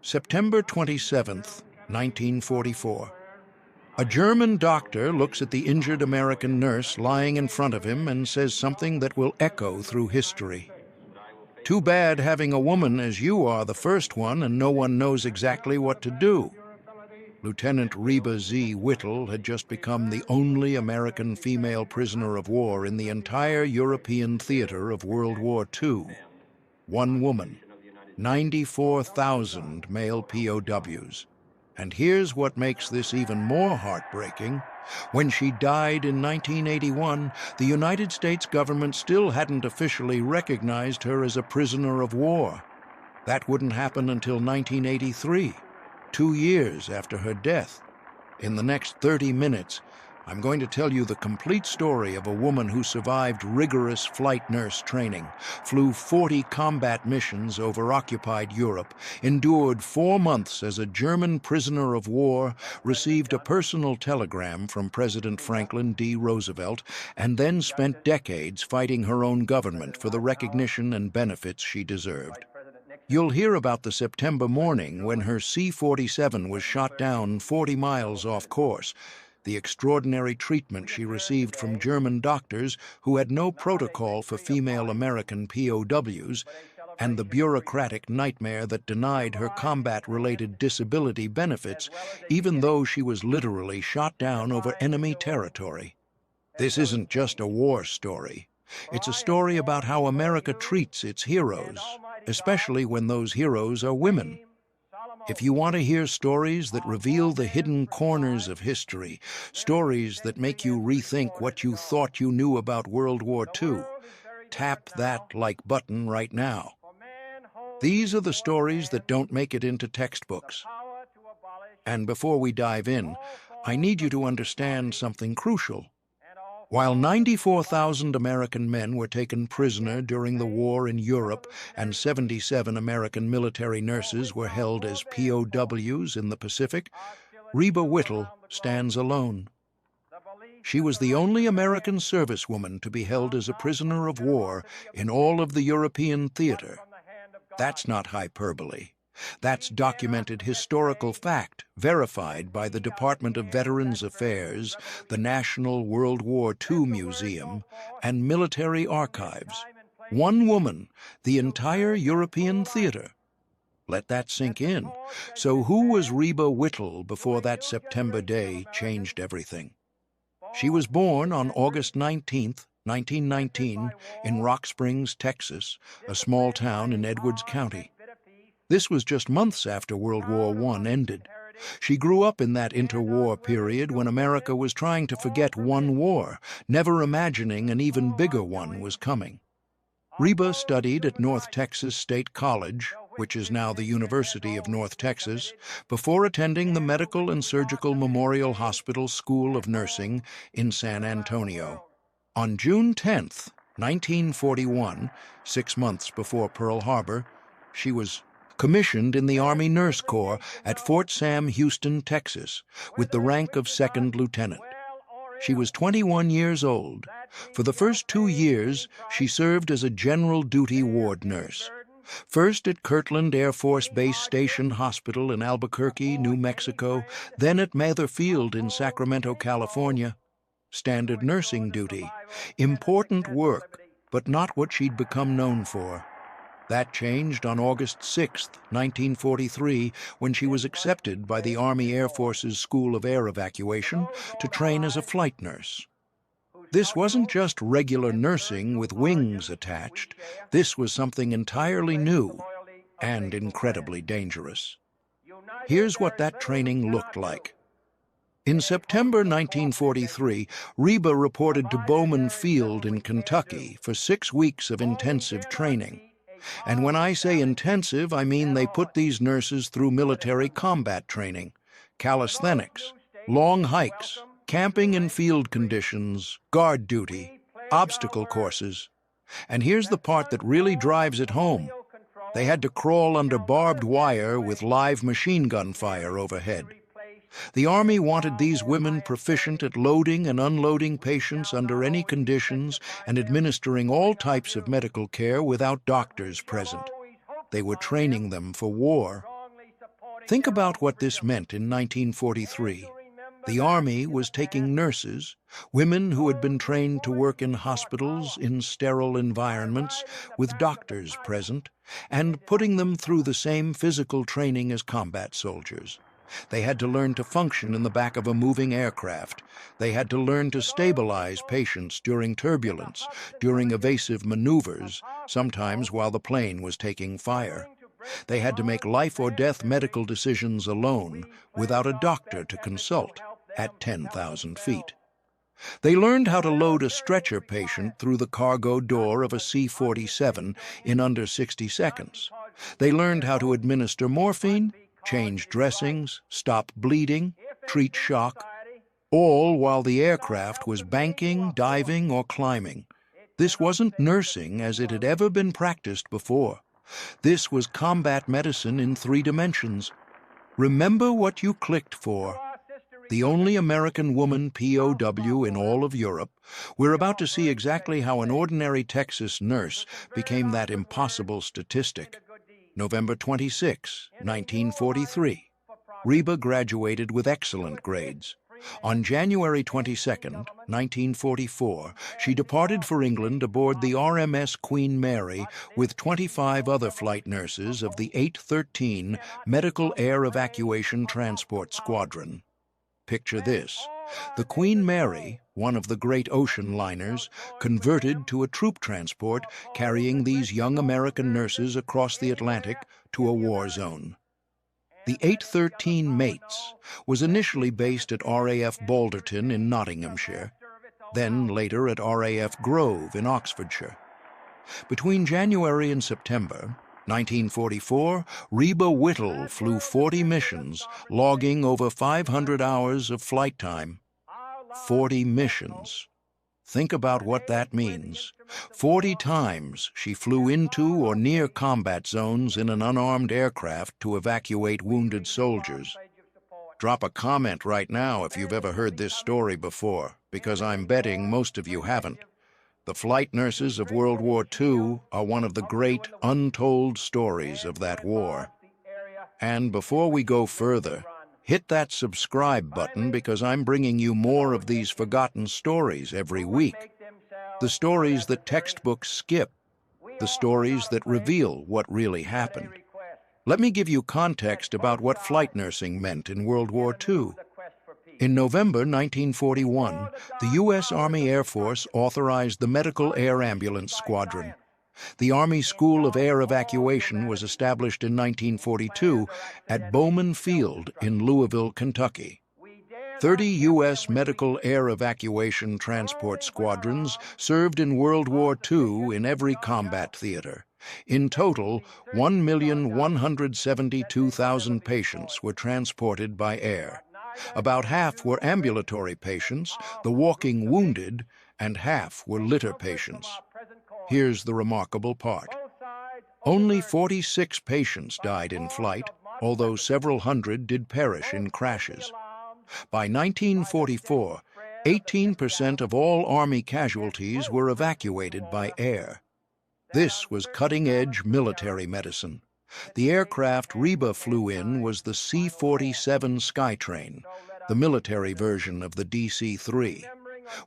September 27th, 1944. A German doctor looks at the injured American nurse lying in front of him and says something that will echo through history. "Too bad having a woman as you are the first one and no one knows exactly what to do." Lieutenant Reba Whittle had just become the only American female prisoner of war in the entire European theater of World War II. One woman, 94,000 male POWs. And here's what makes this even more heartbreaking. When she died in 1981, the United States government still hadn't officially recognized her as a prisoner of war. That wouldn't happen until 1983, 2 years after her death. In the next 30 minutes, I'm going to tell you the complete story of a woman who survived rigorous flight nurse training, flew 40 combat missions over occupied Europe, endured 4 months as a German prisoner of war, received a personal telegram from President Franklin D. Roosevelt, and then spent decades fighting her own government for the recognition and benefits she deserved. You'll hear about the September morning when her C-47 was shot down 40 miles off course, the extraordinary treatment she received from German doctors who had no protocol for female American POWs, and the bureaucratic nightmare that denied her combat-related disability benefits, even though she was literally shot down over enemy territory. This isn't just a war story. It's a story about how America treats its heroes, especially when those heroes are women. If you want to hear stories that reveal the hidden corners of history, stories that make you rethink what you thought you knew about World War II, tap that like button right now. These are the stories that don't make it into textbooks. And before we dive in, I need you to understand something crucial. While 94,000 American men were taken prisoner during the war in Europe and 77 American military nurses were held as POWs in the Pacific, Reba Whittle stands alone. She was the only American servicewoman to be held as a prisoner of war in all of the European theater. That's not hyperbole. That's documented historical fact, verified by the Department of Veterans Affairs, the National World War II Museum, and military archives. One woman, the entire European theater. Let that sink in. So who was Reba Whittle before that September day changed everything? She was born on August 19, 1919, in Rock Springs, Texas, a small town in Edwards County. This was just months after World War I ended. She grew up in that interwar period when America was trying to forget one war, never imagining an even bigger one was coming. Reba studied at North Texas State College, which is now the University of North Texas, before attending the Medical and Surgical Memorial Hospital School of Nursing in San Antonio. On June 10, 1941, 6 months before Pearl Harbor, she was commissioned in the Army Nurse Corps at Fort Sam Houston, Texas, with the rank of second lieutenant. She was 21 years old. For the first 2 years, she served as a general duty ward nurse. First at Kirtland Air Force Base Station Hospital in Albuquerque, New Mexico, then at Mather Field in Sacramento, California. Standard nursing duty. Important work, but not what she'd become known for. That changed on August 6, 1943, when she was accepted by the Army Air Force's School of Air Evacuation to train as a flight nurse. This wasn't just regular nursing with wings attached. This was something entirely new and incredibly dangerous. Here's what that training looked like. In September 1943, Reba reported to Bowman Field in Kentucky for 6 weeks of intensive training. And when I say intensive, I mean they put these nurses through military combat training, calisthenics, long hikes, camping in field conditions, guard duty, obstacle courses. And here's the part that really drives it home. They had to crawl under barbed wire with live machine gun fire overhead. The Army wanted these women proficient at loading and unloading patients under any conditions and administering all types of medical care without doctors present. They were training them for war. Think about what this meant in 1943. The Army was taking nurses, women who had been trained to work in hospitals in sterile environments with doctors present, and putting them through the same physical training as combat soldiers. They had to learn to function in the back of a moving aircraft. They had to learn to stabilize patients during turbulence, during evasive maneuvers, sometimes while the plane was taking fire. They had to make life or death medical decisions alone, without a doctor to consult, at 10,000 feet. They learned how to load a stretcher patient through the cargo door of a C-47 in under 60 seconds. They learned how to administer morphine, change dressings, stop bleeding, treat shock, all while the aircraft was banking, diving, or climbing. This wasn't nursing as it had ever been practiced before. This was combat medicine in 3 dimensions. Remember what you clicked for. The only American woman POW in all of Europe, we're about to see exactly how an ordinary Texas nurse became that impossible statistic. November 26, 1943. Reba graduated with excellent grades. On January 22, 1944, she departed for England aboard the RMS Queen Mary with 25 other flight nurses of the 813 Medical Air Evacuation Transport Squadron. Picture this. The Queen Mary, one of the great ocean liners, converted to a troop transport carrying these young American nurses across the Atlantic to a war zone. The 813 Mates was initially based at RAF Balderton in Nottinghamshire, then later at RAF Grove in Oxfordshire. Between January and September 1944, Reba Whittle flew 40 missions, logging over 500 hours of flight time. 40 missions. Think about what that means. 40 times she flew into or near combat zones in an unarmed aircraft to evacuate wounded soldiers. Drop a comment right now if you've ever heard this story before, because I'm betting most of you haven't. The flight nurses of World War II are one of the great untold stories of that war. And before we go further, hit that subscribe button because I'm bringing you more of these forgotten stories every week. The stories that textbooks skip, the stories that reveal what really happened. Let me give you context about what flight nursing meant in World War II. In November 1941, the U.S. Army Air Force authorized the Medical Air Ambulance Squadron. The Army School of Air Evacuation was established in 1942 at Bowman Field in Louisville, Kentucky. 30 U.S. Medical Air Evacuation Transport Squadrons served in World War II in every combat theater. In total, 1,172,000 patients were transported by air. About half were ambulatory patients, the walking wounded, and half were litter patients. Here's the remarkable part. Only 46 patients died in flight, although several hundred did perish in crashes. By 1944, 18% of all Army casualties were evacuated by air. This was cutting-edge military medicine. The aircraft Reba flew in was the C-47 Skytrain, the military version of the DC-3.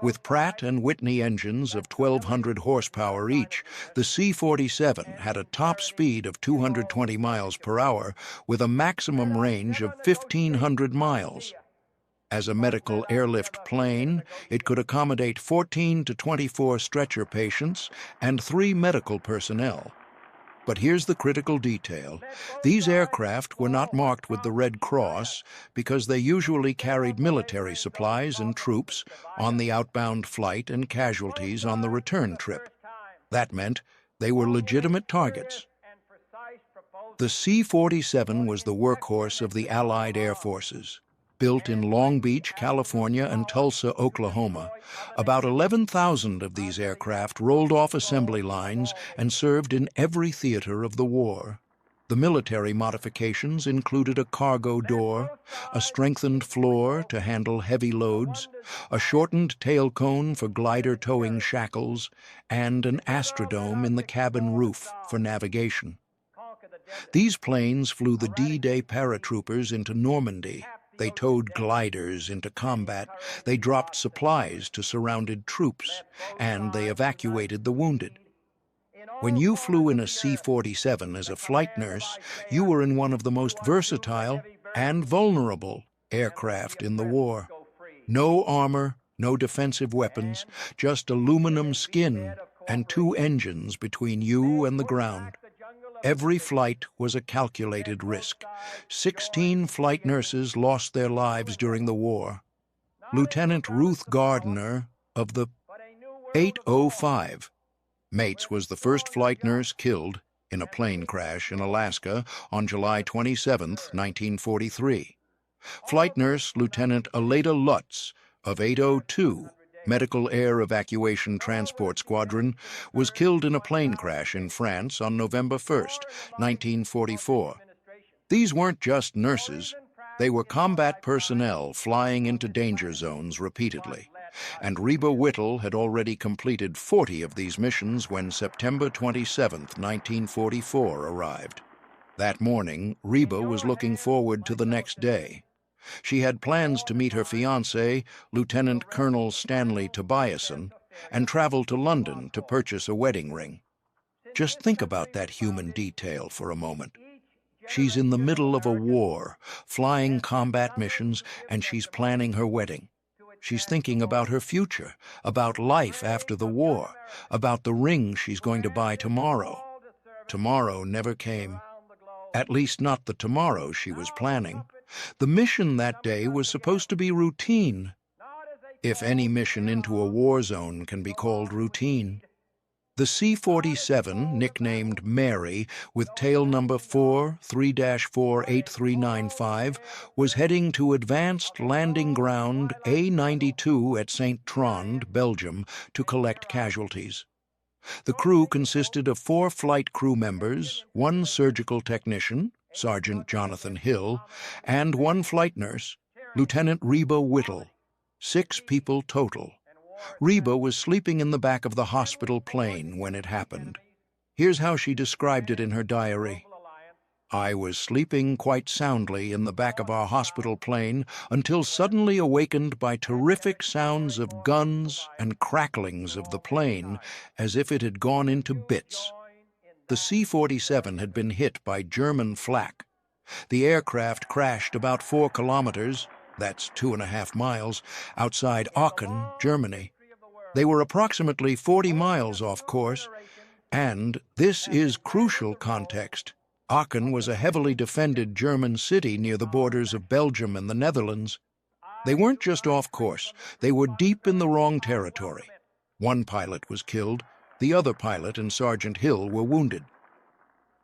With Pratt and Whitney engines of 1,200 horsepower each, the C-47 had a top speed of 220 miles per hour with a maximum range of 1,500 miles. As a medical airlift plane, it could accommodate 14 to 24 stretcher patients and 3 medical personnel. But here's the critical detail. These aircraft were not marked with the Red Cross because they usually carried military supplies and troops on the outbound flight and casualties on the return trip. That meant they were legitimate targets. The C-47 was the workhorse of the Allied Air Forces. Built in Long Beach, California, and Tulsa, Oklahoma, about 11,000 of these aircraft rolled off assembly lines and served in every theater of the war. The military modifications included a cargo door, a strengthened floor to handle heavy loads, a shortened tail cone for glider towing shackles, and an astrodome in the cabin roof for navigation. These planes flew the D-Day paratroopers into Normandy. They towed gliders into combat. They dropped supplies to surrounded troops, and they evacuated the wounded. When you flew in a C-47 as a flight nurse, you were in one of the most versatile and vulnerable aircraft in the war. No armor, no defensive weapons, just aluminum skin and 2 engines between you and the ground. Every flight was a calculated risk. 16 flight nurses lost their lives during the war. Lieutenant Ruth Gardner of the 805. Mates was the first flight nurse killed in a plane crash in Alaska on July 27, 1943. Flight nurse Lieutenant Aleda Lutz of 802, Medical Air Evacuation Transport Squadron, was killed in a plane crash in France on November 1, 1944. These weren't just nurses. They were combat personnel flying into danger zones repeatedly. And Reba Whittle had already completed 40 of these missions when September 27, 1944 arrived. That morning, Reba was looking forward to the next day. She had plans to meet her fiancé, Lieutenant Colonel Stanley Tobiason, and travel to London to purchase a wedding ring. Just think about that human detail for a moment. She's in the middle of a war, flying combat missions, and she's planning her wedding. She's thinking about her future, about life after the war, about the ring she's going to buy tomorrow. Tomorrow never came. At least not the tomorrow she was planning. The mission that day was supposed to be routine, if any mission into a war zone can be called routine. The C-47, nicknamed Mary, with tail number 43-48395, was heading to Advanced Landing Ground A-92 at St. Trond, Belgium, to collect casualties. The crew consisted of 4 flight crew members, 1 surgical technician, Sergeant Jonathan Hill, and 1 flight nurse, Lieutenant Reba Whittle. 6 people total. Reba was sleeping in the back of the hospital plane when it happened. Here's how she described it in her diary. "I was sleeping quite soundly in the back of our hospital plane until suddenly awakened by terrific sounds of guns and cracklings of the plane as if it had gone into bits. The C-47 had been hit by German flak. The aircraft crashed about 4 kilometers, that's 2.5 miles, outside Aachen, Germany. They were approximately 40 miles off course, and this is crucial context. Aachen was a heavily defended German city near the borders of Belgium and the Netherlands. They weren't just off course, they were deep in the wrong territory. 1 pilot was killed, the other pilot and Sergeant Hill were wounded.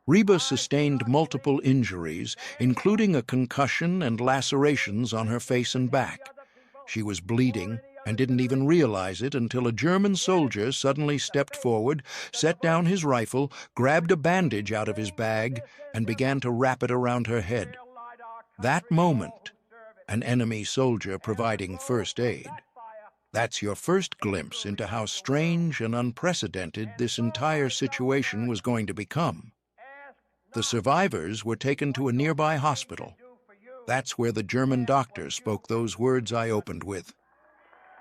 Reba sustained multiple injuries, including a concussion and lacerations on her face and back. She was bleeding and didn't even realize it until a German soldier suddenly stepped forward, set down his rifle, grabbed a bandage out of his bag, and began to wrap it around her head. That moment, an enemy soldier providing first aid. That's your first glimpse into how strange and unprecedented this entire situation was going to become. The survivors were taken to a nearby hospital. That's where the German doctor spoke those words I opened with.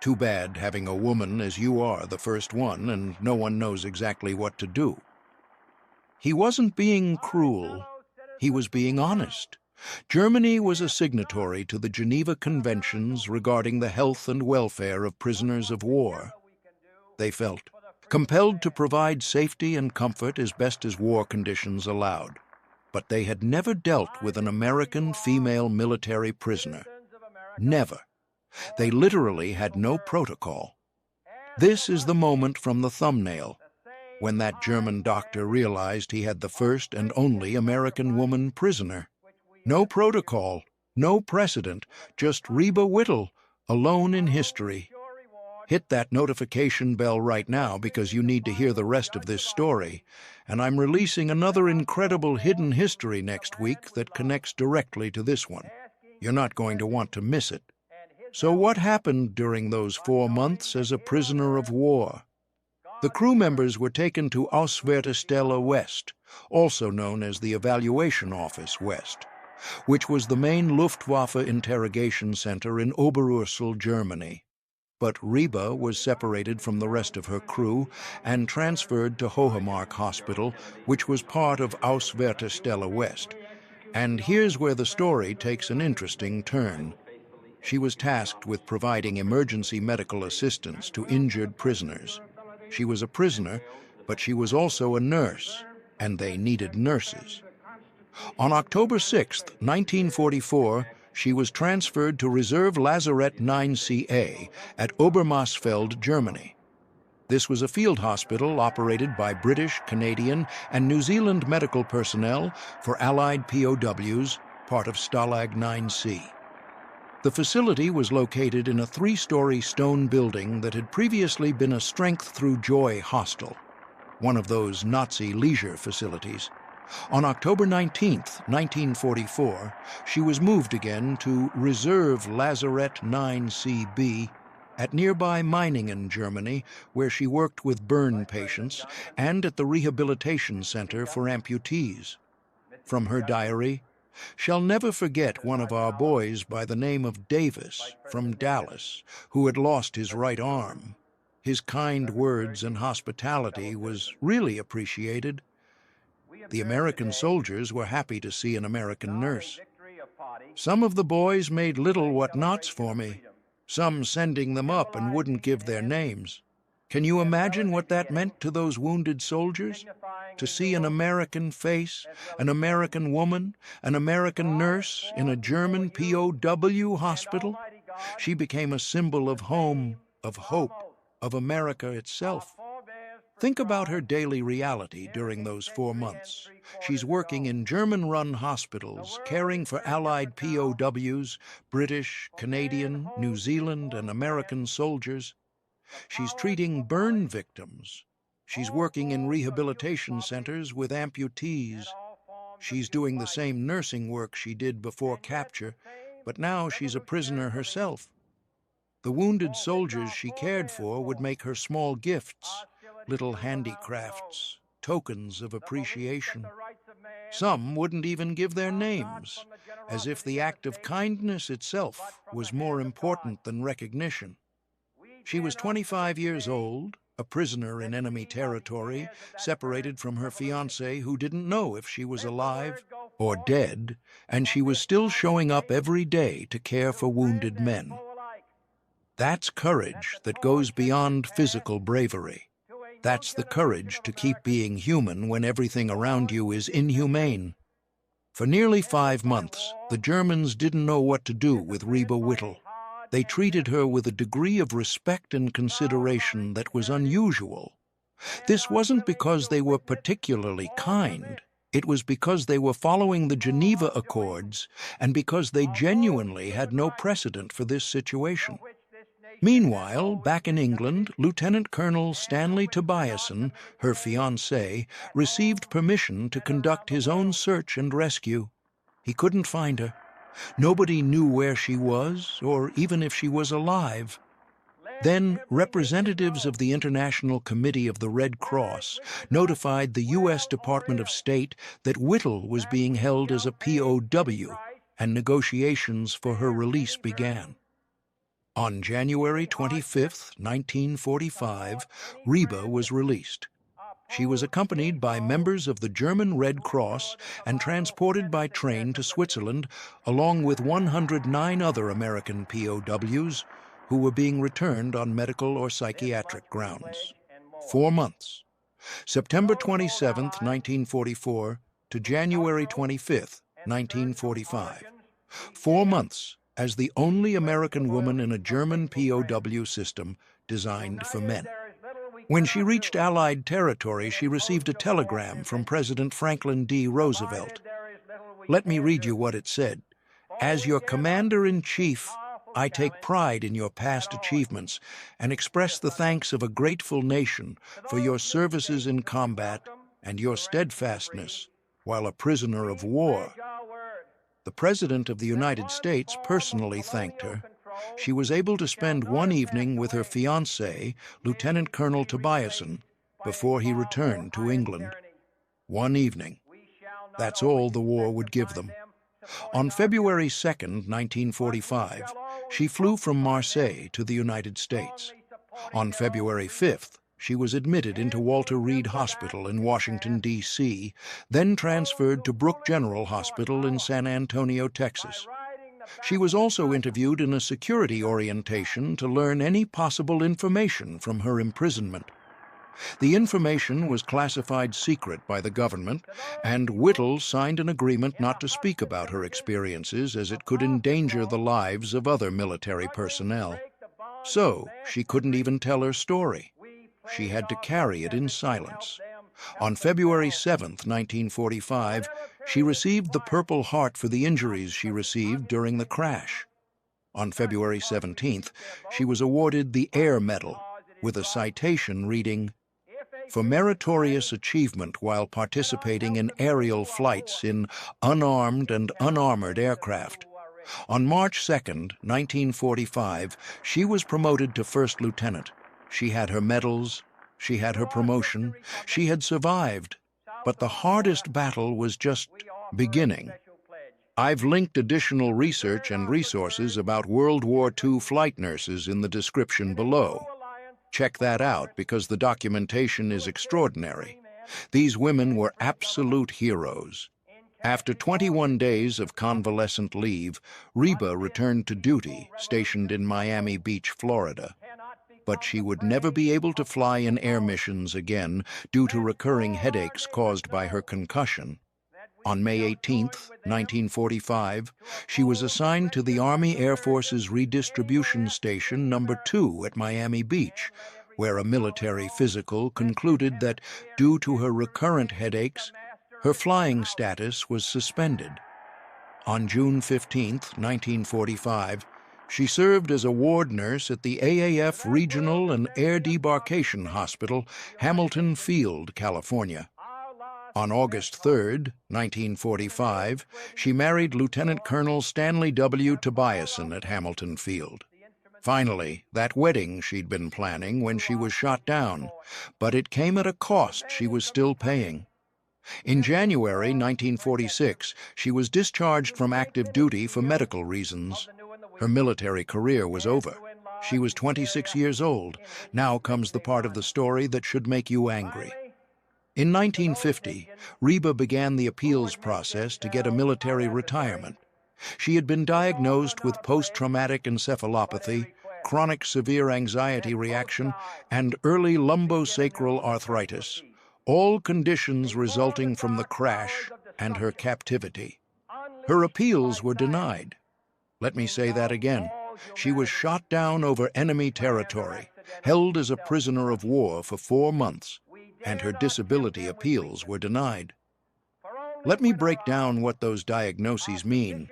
Too bad having a woman as you are the first one and no one knows exactly what to do. He wasn't being cruel. He was being honest. Germany was a signatory to the Geneva Conventions regarding the health and welfare of prisoners of war. They felt compelled to provide safety and comfort as best as war conditions allowed. But they had never dealt with an American female military prisoner. Never. They literally had no protocol. This is the moment from the thumbnail, when that German doctor realized he had the first and only American woman prisoner. No protocol, no precedent, just Reba Whittle, alone in history. Hit that notification bell right now because you need to hear the rest of this story. And I'm releasing another incredible hidden history next week that connects directly to this one. You're not going to want to miss it. So what happened during those 4 months as a prisoner of war? The crew members were taken to Auswärtestelle West, also known as the Evaluation Office West, which was the main Luftwaffe interrogation center in Oberursel, Germany. But Reba was separated from the rest of her crew and transferred to Hohemark Hospital, which was part of Auswärtestelle West. And here's where the story takes an interesting turn. She was tasked with providing emergency medical assistance to injured prisoners. She was a prisoner, but she was also a nurse, and they needed nurses. On October 6, 1944, she was transferred to Reserve Lazarett 9CA at Obermarsfeld, Germany. This was a field hospital operated by British, Canadian, and New Zealand medical personnel for Allied POWs, part of Stalag 9C. The facility was located in a 3-story stone building that had previously been a Strength Through Joy hostel, one of those Nazi leisure facilities. On October 19, 1944, she was moved again to Reserve Lazarett 9CB at nearby Meiningen, Germany, where she worked with burn patients, and at the Rehabilitation Center for Amputees. From her diary, "Shall never forget one of our boys by the name of Davis from Dallas, who had lost his right arm. His kind words and hospitality was really appreciated. The American soldiers were happy to see an American nurse. Some of the boys made little whatnots for me, some sending them up and wouldn't give their names. Can you imagine what that meant to those wounded soldiers? To see an American face, an American woman, an American nurse in a German POW hospital? She became a symbol of home, of hope, of America itself." Think about her daily reality during those 4 months. She's working in German-run hospitals, caring for Allied POWs, British, Canadian, New Zealand, and American soldiers. She's treating burn victims. She's working in rehabilitation centers with amputees. She's doing the same nursing work she did before capture, but now she's a prisoner herself. The wounded soldiers she cared for would make her small gifts, little handicrafts, tokens of appreciation. Some wouldn't even give their names, as if the act of kindness itself was more important than recognition. She was 25 years old, a prisoner in enemy territory, separated from her fiancé who didn't know if she was alive or dead, and she was still showing up every day to care for wounded men. That's courage that goes beyond physical bravery. That's the courage to keep being human when everything around you is inhumane. For nearly 5 months, the Germans didn't know what to do with Reba Whittle. They treated her with a degree of respect and consideration that was unusual. This wasn't because they were particularly kind. It was because they were following the Geneva Accords and because they genuinely had no precedent for this situation. Meanwhile, back in England, Lieutenant Colonel Stanley Tobiasen, her fiancé, received permission to conduct his own search and rescue. He couldn't find her. Nobody knew where she was, or even if she was alive. Then, representatives of the International Committee of the Red Cross notified the U.S. Department of State that Whittle was being held as a POW, and negotiations for her release began. On January 25, 1945, Reba was released. She was accompanied by members of the German Red Cross and transported by train to Switzerland, along with 109 other American POWs who were being returned on medical or psychiatric grounds. 4 months. September 27, 1944 to January 25, 1945. 4 months as the only American woman in a German POW system designed for men. When she reached Allied territory, she received a telegram from President Franklin D. Roosevelt. Let me read you what it said. "As your Commander-in-Chief, I take pride in your past achievements and express the thanks of a grateful nation for your services in combat and your steadfastness while a prisoner of war." The President of the United States personally thanked her. She was able to spend one evening with her fiancé, Lieutenant Colonel Tobiasen, before he returned to England. One evening. That's all the war would give them. On February 2nd, 1945, she flew from Marseille to the United States. On February 5th, she was admitted into Walter Reed Hospital in Washington, D.C., then transferred to Brooke General Hospital in San Antonio, Texas. She was also interviewed in a security orientation to learn any possible information from her imprisonment. The information was classified secret by the government, and Whittle signed an agreement not to speak about her experiences as it could endanger the lives of other military personnel. So she couldn't even tell her story. She had to carry it in silence. On February 7th, 1945, she received the Purple Heart for the injuries she received during the crash. On February 17th, she was awarded the Air Medal with a citation reading, "For meritorious achievement while participating in aerial flights in unarmed and unarmored aircraft." On March 2nd, 1945, she was promoted to first lieutenant. She had her medals, she had her promotion, she had survived, but the hardest battle was just beginning. I've linked additional research and resources about World War II flight nurses in the description below. Check that out because the documentation is extraordinary. These women were absolute heroes. After 21 days of convalescent leave, Reba returned to duty, stationed in Miami Beach, Florida. But she would never be able to fly in air missions again due to recurring headaches caused by her concussion. On May 18, 1945, she was assigned to the Army Air Force's Redistribution Station No. 2 at Miami Beach, where a military physical concluded that, due to her recurrent headaches, her flying status was suspended. On June 15, 1945, she served as a ward nurse at the AAF Regional and Air Debarkation Hospital, Hamilton Field, California. On August 3, 1945, she married Lieutenant Colonel Stanley W. Tobiason at Hamilton Field. Finally, that wedding she'd been planning when she was shot down, but it came at a cost she was still paying. In January 1946, she was discharged from active duty for medical reasons. Her military career was over. She was 26 years old. Now comes the part of the story that should make you angry. In 1950, Reba began the appeals process to get a military retirement. She had been diagnosed with post-traumatic encephalopathy, chronic severe anxiety reaction, and early lumbosacral arthritis, all conditions resulting from the crash and her captivity. Her appeals were denied. Let me say that again. She was shot down over enemy territory, held as a prisoner of war for 4 months, and her disability appeals were denied. Let me break down what those diagnoses mean.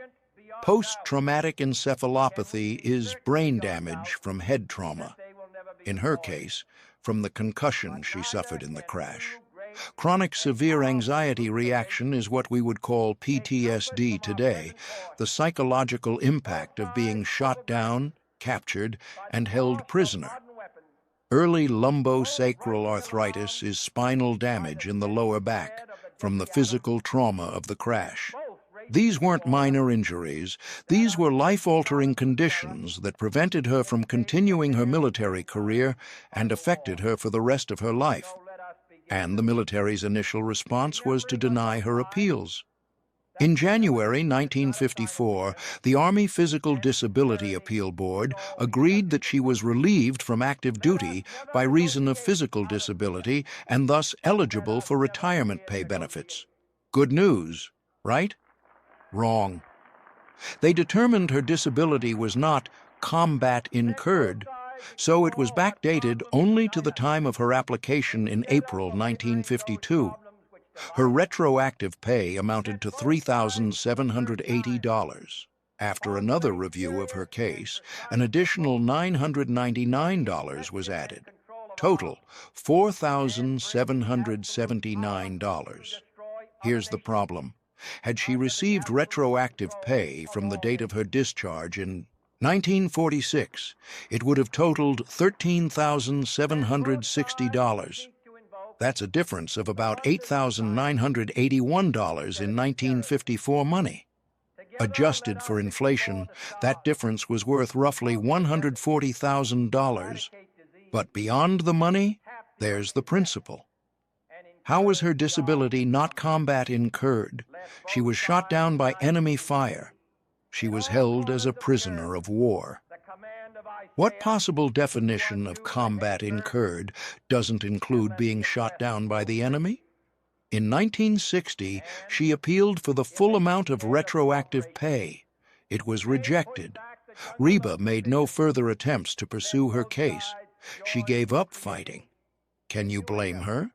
Post-traumatic encephalopathy is brain damage from head trauma. In her case, from the concussion she suffered in the crash. Chronic severe anxiety reaction is what we would call PTSD today, the psychological impact of being shot down, captured, and held prisoner. Early lumbosacral arthritis is spinal damage in the lower back from the physical trauma of the crash. These weren't minor injuries. These were life-altering conditions that prevented her from continuing her military career and affected her for the rest of her life. And the military's initial response was to deny her appeals. In January 1954, the Army Physical Disability Appeal Board agreed that she was relieved from active duty by reason of physical disability and thus eligible for retirement pay benefits. Good news, right? Wrong. They determined her disability was not combat incurred, so it was backdated only to the time of her application in April 1952. Her retroactive pay amounted to $3,780. After another review of her case, an additional $999 was added. Total, $4,779. Here's the problem. Had she received retroactive pay from the date of her discharge in 1946, it would have totaled $13,760. That's a difference of about $8,981 in 1954 money. Adjusted for inflation, that difference was worth roughly $140,000. But beyond the money, there's the principle. How was her disability not combat incurred? She was shot down by enemy fire. She was held as a prisoner of war. What possible definition of combat incurred doesn't include being shot down by the enemy? In 1960, she appealed for the full amount of retroactive pay. It was rejected. Reba made no further attempts to pursue her case. She gave up fighting. Can you blame her?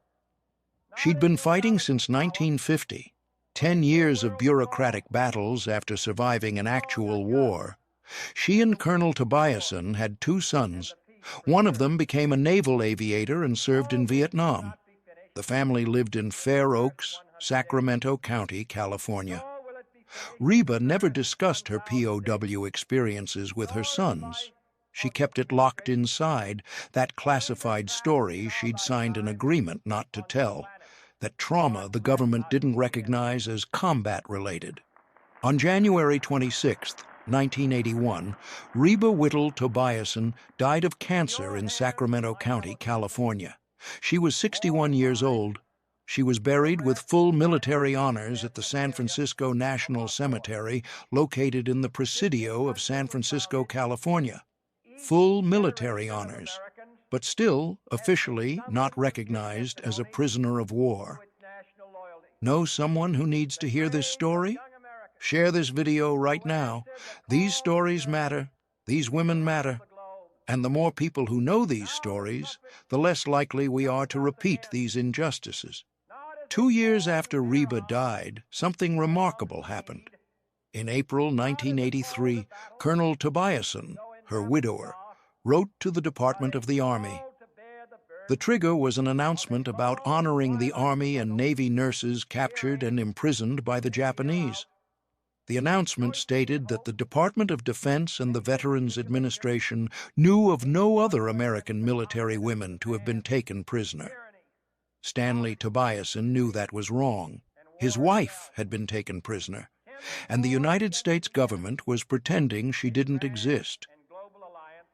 She'd been fighting since 1950, 10 years of bureaucratic battles after surviving an actual war. She and Colonel Tobiasen had 2 sons. One of them became a naval aviator and served in Vietnam. The family lived in Fair Oaks, Sacramento County, California. Reba never discussed her POW experiences with her sons. She kept it locked inside, that classified story she'd signed an agreement not to tell, that trauma the government didn't recognize as combat-related. On January 26, 1981, Reba Whittle Tobiasen died of cancer in Sacramento County, California. She was 61 years old. She was buried with full military honors at the San Francisco National Cemetery, located in the Presidio of San Francisco, California. Full military honors, but still officially not recognized as a prisoner of war. Know someone who needs to hear this story? Share this video right now. These stories matter. These women matter. And the more people who know these stories, the less likely we are to repeat these injustices. 2 years after Reba died, something remarkable happened. In April 1983, Colonel Tobiasen, her widower, wrote to the Department of the Army. The trigger was an announcement about honoring the Army and Navy nurses captured and imprisoned by the Japanese. The announcement stated that the Department of Defense and the Veterans Administration knew of no other American military women to have been taken prisoner. Stanley Tobiasen knew that was wrong. His wife had been taken prisoner, and the United States government was pretending she didn't exist.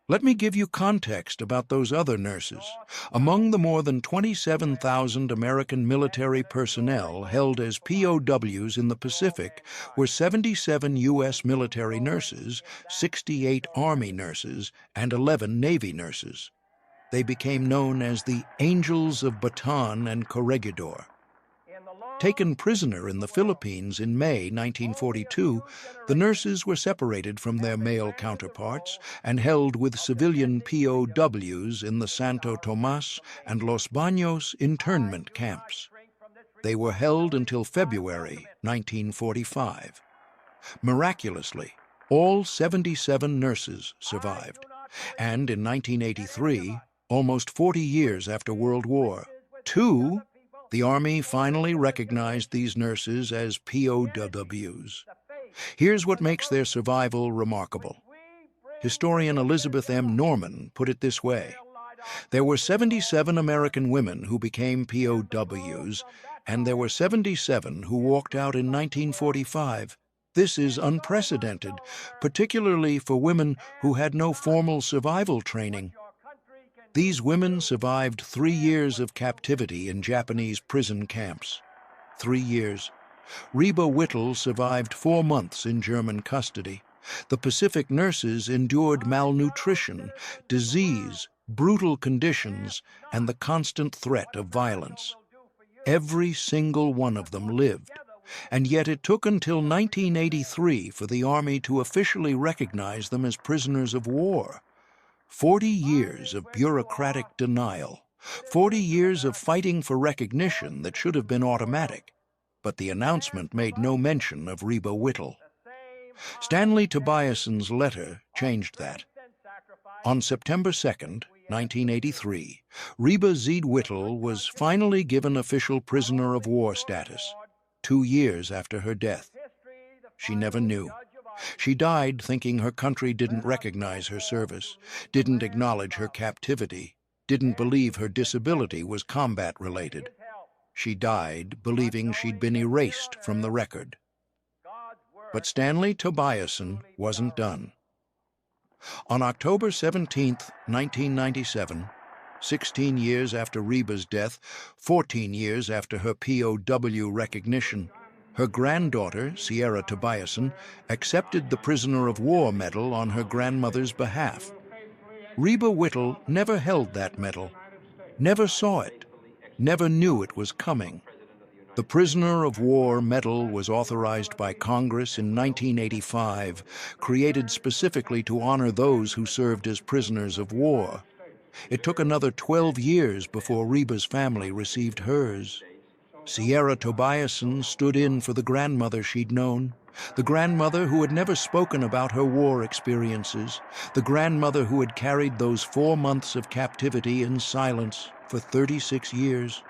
Let me give you context about those other nurses. Among the more than 27,000 American military personnel held as POWs in the Pacific were 77 U.S. military nurses, 68 Army nurses, and 11 Navy nurses. They became known as the Angels of Bataan and Corregidor. Taken prisoner in the Philippines in May 1942, the nurses were separated from their male counterparts and held with civilian POWs in the Santo Tomas and Los Baños internment camps. They were held until February 1945. Miraculously, all 77 nurses survived, and in 1983, almost 40 years after World War II, the Army finally recognized these nurses as POWs. Here's what makes their survival remarkable. Historian Elizabeth M. Norman put it this way: there were 77 American women who became POWs, and there were 77 who walked out in 1945. This is unprecedented, particularly for women who had no formal survival training. These women survived 3 years of captivity in Japanese prison camps. 3 years. Reba Whittle survived 4 months in German custody. The Pacific nurses endured malnutrition, disease, brutal conditions, and the constant threat of violence. Every single one of them lived, and yet it took until 1983 for the Army to officially recognize them as prisoners of war. 40 years of bureaucratic denial, 40 years of fighting for recognition that should have been automatic, but the announcement made no mention of Reba Whittle. Stanley Tobiasen's letter changed that. On September 2, 1983, Reba Z. Whittle was finally given official prisoner of war status, 2 years after her death. She never knew. She died thinking her country didn't recognize her service, didn't acknowledge her captivity, didn't believe her disability was combat-related. She died believing she'd been erased from the record. But Stanley Tobiasen wasn't done. On October 17, 1997, 16 years after Reba's death, 14 years after her POW recognition, her granddaughter, Sierra Tobiasen, accepted the Prisoner of War medal on her grandmother's behalf. Reba Whittle never held that medal, never saw it, never knew it was coming. The Prisoner of War medal was authorized by Congress in 1985, created specifically to honor those who served as prisoners of war. It took another 12 years before Reba's family received hers. Sierra Tobiasen stood in for the grandmother she'd known, the grandmother who had never spoken about her war experiences, the grandmother who had carried those 4 months of captivity in silence for 36 years.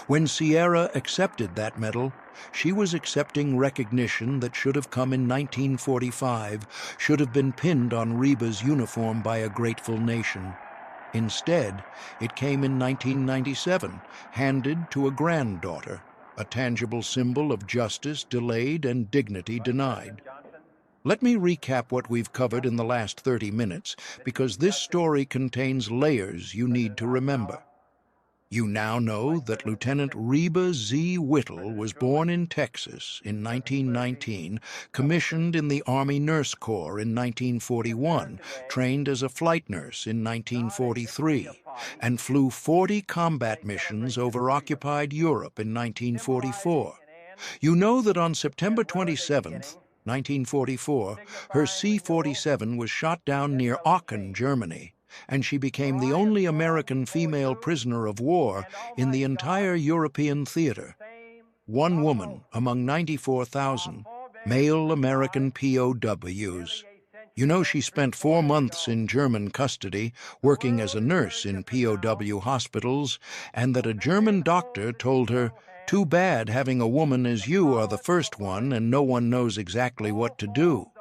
When Sierra accepted that medal, she was accepting recognition that should have come in 1945, should have been pinned on Reba's uniform by a grateful nation. Instead, it came in 1997, handed to a granddaughter, a tangible symbol of justice delayed and dignity denied. Let me recap what we've covered in the last 30 minutes, because this story contains layers you need to remember. You now know that Lieutenant Reba Z. Whittle was born in Texas in 1919, commissioned in the Army Nurse Corps in 1941, trained as a flight nurse in 1943, and flew 40 combat missions over occupied Europe in 1944. You know that on September 27, 1944, her C-47 was shot down near Aachen, Germany, and she became the only American female prisoner of war in the entire European theater. One woman among 94,000 male American POWs. You know she spent 4 months in German custody, working as a nurse in POW hospitals, and that a German doctor told her, "Too bad having a woman as you are the first one and no one knows exactly what to do."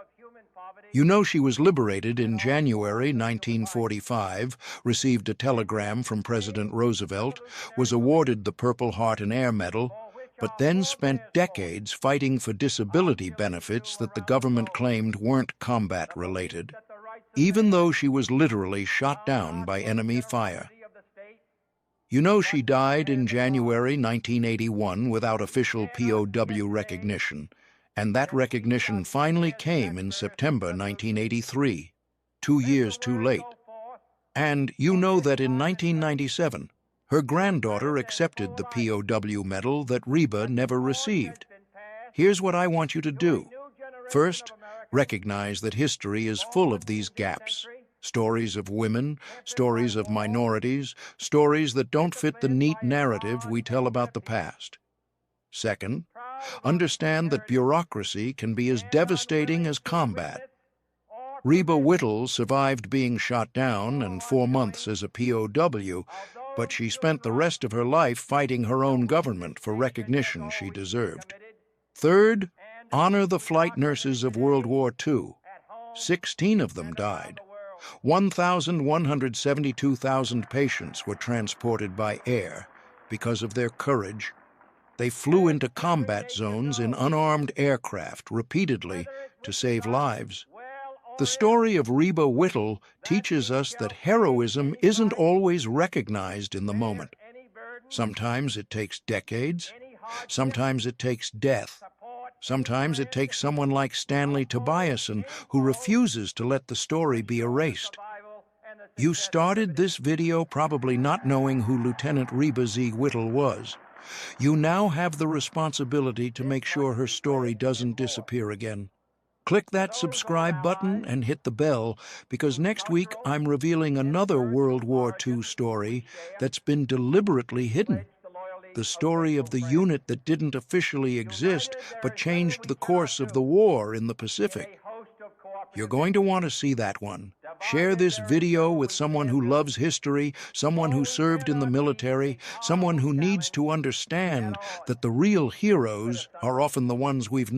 You know she was liberated in January 1945, received a telegram from President Roosevelt, was awarded the Purple Heart and Air Medal, but then spent decades fighting for disability benefits that the government claimed weren't combat-related, even though she was literally shot down by enemy fire. You know she died in January 1981 without official POW recognition, and that recognition finally came in September 1983, 2 years too late. And you know that in 1997, her granddaughter accepted the POW medal that Reba never received. Here's what I want you to do. First, recognize that history is full of these gaps. Stories of women, stories of minorities, stories that don't fit the neat narrative we tell about the past. Second, understand that bureaucracy can be as devastating as combat. Reba Whittle survived being shot down and 4 months as a POW, but she spent the rest of her life fighting her own government for recognition she deserved. Third, honor the flight nurses of World War II. 16 of them died. 172,000 patients were transported by air because of their courage. They flew into combat zones in unarmed aircraft repeatedly to save lives. The story of Reba Whittle teaches us that heroism isn't always recognized in the moment. Sometimes it takes decades. Sometimes it takes death. Sometimes it takes someone like Stanley Tobiasen who refuses to let the story be erased. You started this video probably not knowing who Lieutenant Reba Z. Whittle was. You now have the responsibility to make sure her story doesn't disappear again. Click that subscribe button and hit the bell, because next week I'm revealing another World War II story that's been deliberately hidden. The story of the unit that didn't officially exist but changed the course of the war in the Pacific. You're going to want to see that one. Share this video with someone who loves history, someone who served in the military, someone who needs to understand that the real heroes are often the ones we've